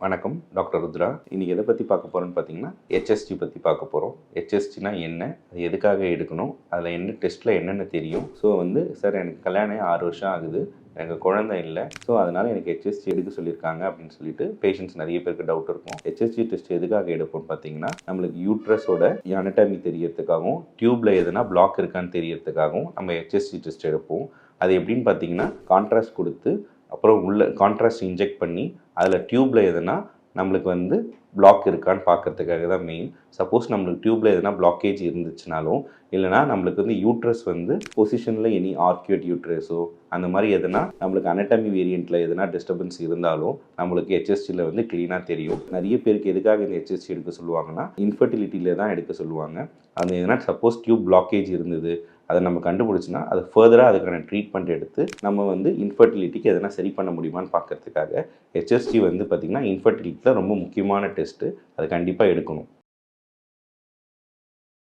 வணக்கம், டாக்டர் ருத்ரா. இன்றைக்கி எதை பற்றி பார்க்க போகிறோன்னு பார்த்தீங்கன்னா, ஹெச்எஸ்ஜி பற்றி பார்க்க போகிறோம். ஹெச்எஸ்ஜினா என்ன, அது எதுக்காக எடுக்கணும், அதில் என்ன டெஸ்ட்டில் என்னென்ன தெரியும். ஸோ சார் எனக்கு கல்யாணம் 6 வருஷம் ஆகுது, எனக்கு குழந்தை இல்லை, ஸோ அதனால் எனக்கு ஹெச்எஸ்ஜி எடுக்க சொல்லியிருக்காங்க அப்படின்னு சொல்லிட்டு பேஷண்ட்ஸ் நிறைய பேருக்கு டவுட் இருக்கும். ஹெச்எஸ்ஜி டெஸ்ட் எதுக்காக எடுப்போம்னு பார்த்தீங்கன்னா, நம்மளுக்கு யூட்ரஸோட அனட்டாமி தெரியறதுக்காகவும், டியூப்பில் எதுனா பிளாக் இருக்கான்னு தெரியறதுக்காகவும் நம்ம ஹெச்எஸ்ஜி டெஸ்ட் எடுப்போம். அது எப்படின்னு பார்த்தீங்கன்னா, கான்ட்ராஸ்ட் கொடுத்து அப்புறம் உள்ள கான்ட்ராஸ்ட் இன்ஜெக்ட் பண்ணி அதில் டியூப்பில் எதுனா நம்மளுக்கு பிளாக் இருக்கான்னு பார்க்கறதுக்காக தான் மெயின். சப்போஸ் நம்மளுக்கு டியூப்பில் எதுனா பிளாக்கேஜ் இருந்துச்சுனாலும், இல்லைனா நம்மளுக்கு யூட்ரஸ் பொசிஷனில் எனி ஆர்க்யூட் யூட்ரஸோ அந்த மாதிரி எதுனா நம்மளுக்கு அனட்டாமி வேரியண்ட்டில் எதுனா டிஸ்டர்பன்ஸ் இருந்தாலும் நம்மளுக்கு ஹெச்எஸ்ஜியில் க்ளீனாக தெரியும். நிறைய பேருக்கு எதுக்காக இந்த ஹெச்எஸ்ஜி எடுக்க சொல்லுவாங்கன்னா, இன்ஃபர்டிலிட்டியில் தான் எடுக்க சொல்லுவாங்க. அது எதுனா சப்போஸ் டியூப் பிளாக்கேஜ் இருந்தது, அதை நம்ம கண்டுபிடிச்சினா அது ஃபர்தராக அதுக்கான ட்ரீட்மெண்ட் எடுத்து நம்ம இன்ஃபர்டிலிட்டிக்கு எதனா சரி பண்ண முடியுமான்னு பார்க்கறதுக்காக ஹெச்எஸ்ஜி பார்த்திங்கன்னா இன்ஃபர்டிலிட்டியில் ரொம்ப முக்கியமான டெஸ்ட்டு. அது கண்டிப்பாக எடுக்கணும்.